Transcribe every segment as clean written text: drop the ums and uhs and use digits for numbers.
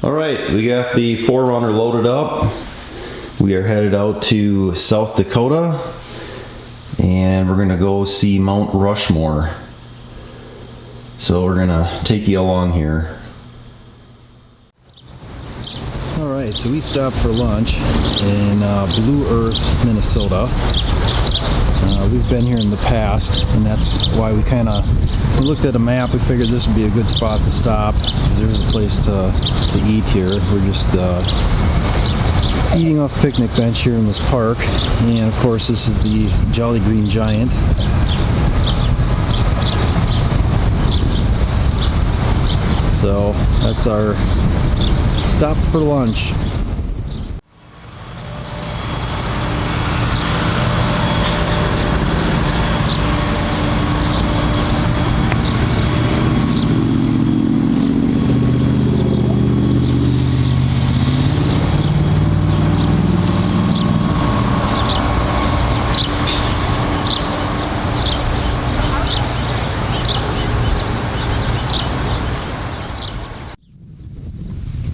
Alright, we got the 4Runner loaded up. We are headed out to South Dakota and we're gonna go see Mount Rushmore. So we're gonna take you along here. Alright, so we stopped for lunch in Blue Earth, Minnesota. We've been here in the past, and that's why we looked at a map. We figured this would be a good spot to stop because there's a place to eat here. We're just eating off a picnic bench here in this park, and of course this is the Jolly Green Giant. So that's our stop for lunch.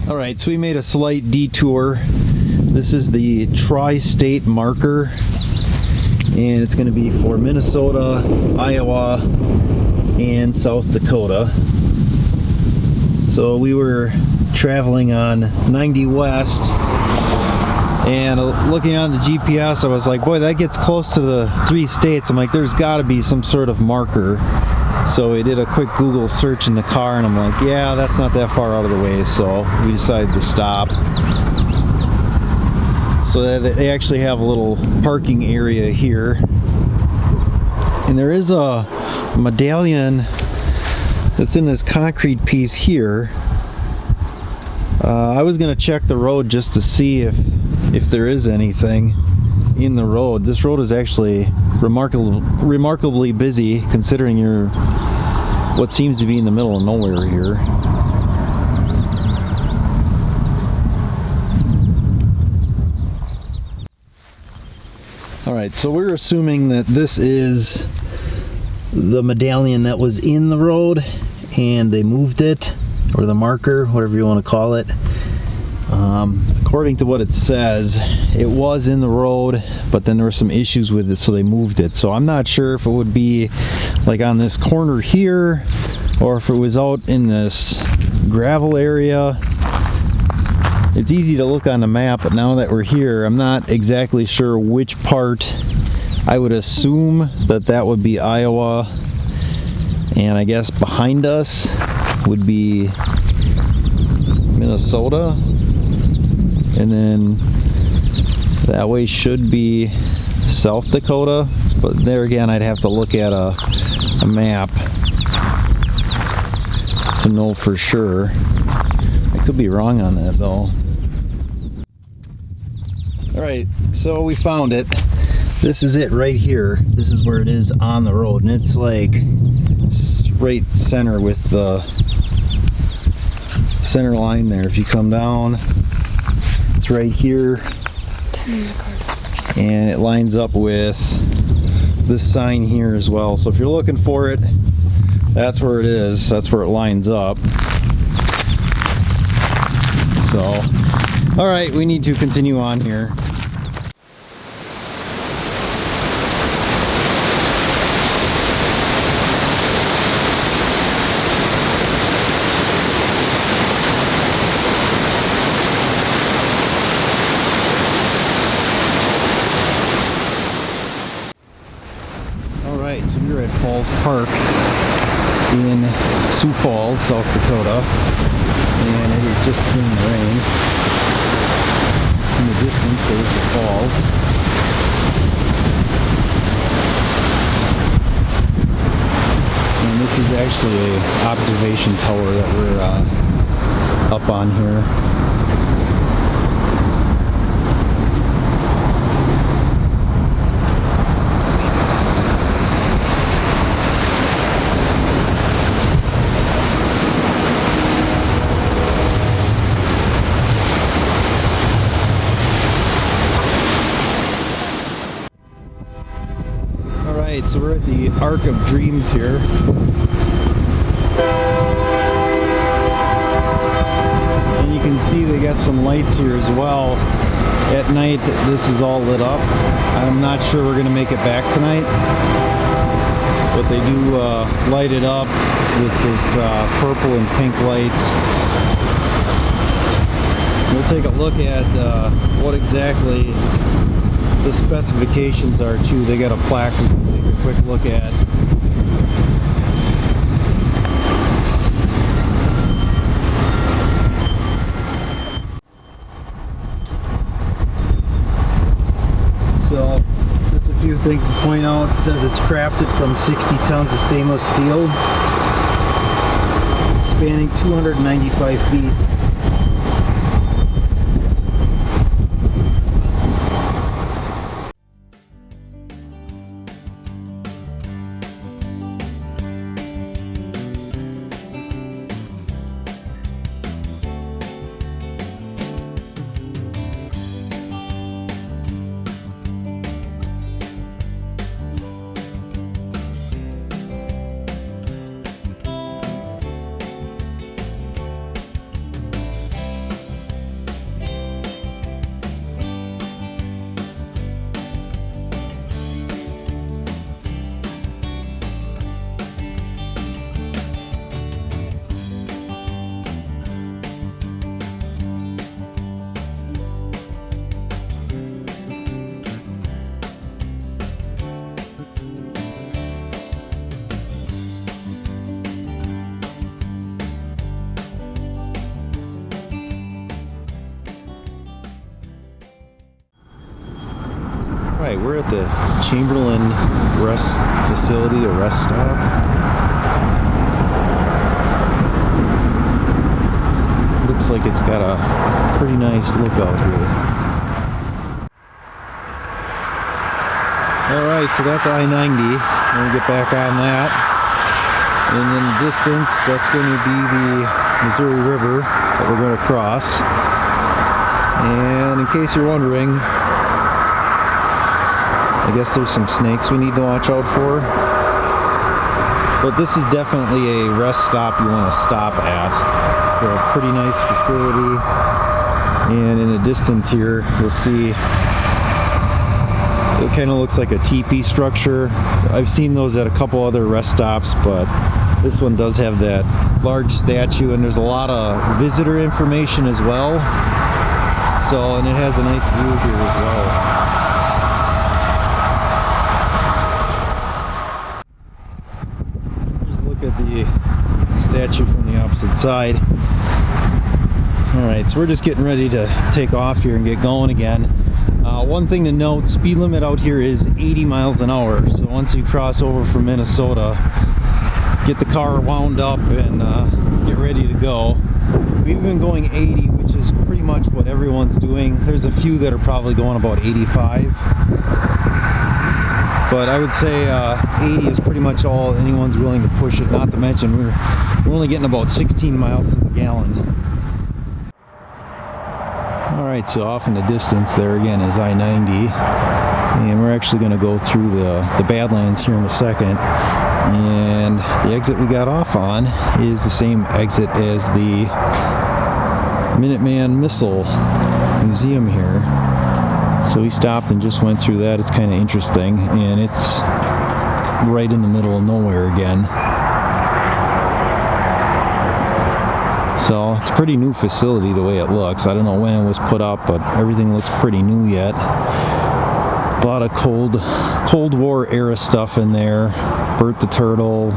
Alright, so we made a slight detour. This is the tri-state marker, and it's going to be for Minnesota, Iowa, and South Dakota. So we were traveling on 90 West, and looking on the GPS, I was like, boy, that gets close to the 3 states. I'm like, there's got to be some sort of marker. So we did a quick Google search in the car, and I'm like, yeah, that's not that far out of the way, so we decided to stop. So that they actually have a little parking area here. And there is a medallion that's in this concrete piece here. I was going to check the road just to see if there is anything in the road. This road is actually remarkably busy considering you're what seems to be in the middle of nowhere here. Alright, so we're assuming that this is the medallion that was in the road and they moved it, or the marker, whatever you want to call it. According to what it says, it was in the road, but then there were some issues with it, so they moved it. So I'm not sure if it would be like on this corner here, or if it was out in this gravel area. It's easy to look on the map, but now that we're here, I'm not exactly sure which part. I would assume that that would be Iowa, and I guess behind us would be Minnesota. And then that way should be South Dakota, but there again I'd have to look at a map to know for sure. I could be wrong on that though. Alright, so we found it. This is it right here. This is where it is on the road, and it's like right center with the center line there. If you come down, it's right here, and it lines up with this sign here as well. So if you're looking for it, that's where it is. That's where it lines up. So, all right, we need to continue on here. So we're at Falls Park in Sioux Falls, South Dakota, and it is just pouring rain. In the distance there's the falls. And this is actually an observation tower that we're up on here. So we're at the Ark of Dreams here. And you can got some lights here as well. At night, this is all lit up. I'm not sure we're gonna make it back tonight, but they do light it up with this purple and pink lights. We'll take a look at what exactly the specifications are too. They got a plaque we can take a quick look at. So, just a few things to point out. It says it's crafted from 60 tons of stainless steel, spanning 295 feet. Right, we're at the Chamberlain rest facility, a rest stop. Looks like it's got a pretty nice lookout here. Alright, so that's I-90. We're going to get back on that. And in the distance, that's going to be the Missouri River that we're going to cross. And in case you're wondering, I guess there's some snakes we need to watch out for. But this is definitely a rest stop you want to stop at. It's a pretty nice facility. And in the distance here, you'll see it kind of looks like a teepee structure. I've seen those at a couple other rest stops, but this one does have that large statue, and there's a lot of visitor information as well. So, and it has a nice view here as well. At the statue from the opposite side. Alright, so we're just getting ready to take off here and get going again. One thing to note, speed limit out here is 80 miles an hour. So once you cross over from Minnesota, get the car wound up and get ready to go. We've been going 80, which is pretty much what everyone's doing. There's a few that are probably going about 85. But I would say 80 is pretty much all anyone's willing to push it, not to mention we're only getting about 16 miles to the gallon. Alright, so off in the distance there again is I-90. And we're actually going to go through the Badlands here in a second. And the exit we got off on is the same exit as the Minuteman Missile Museum here. So we stopped and just went through that. It's kind of interesting, and it's right in the middle of nowhere again. So it's a pretty new facility the way it looks. I don't know when it was put up, but everything looks pretty new yet. A lot of Cold War era stuff in there. Bert the Turtle,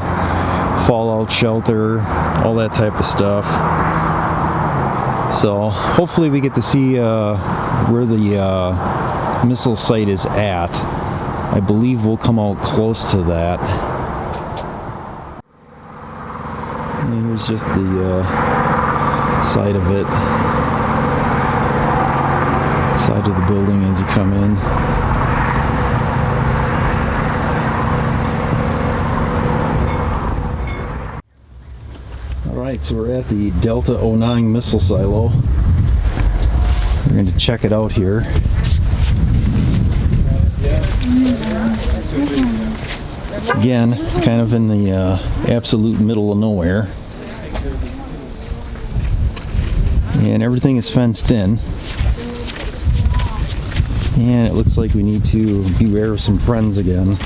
fallout shelter, all that type of stuff. So hopefully we get to see where the missile site is at. I believe we'll come out close to that. And here's just the side of it. Side of the building as you come in. Alright, so we're at the Delta 09 missile silo. We're going to check it out here. Again, kind of in the absolute middle of nowhere. And everything is fenced in. And it looks like we need to beware of some friends again.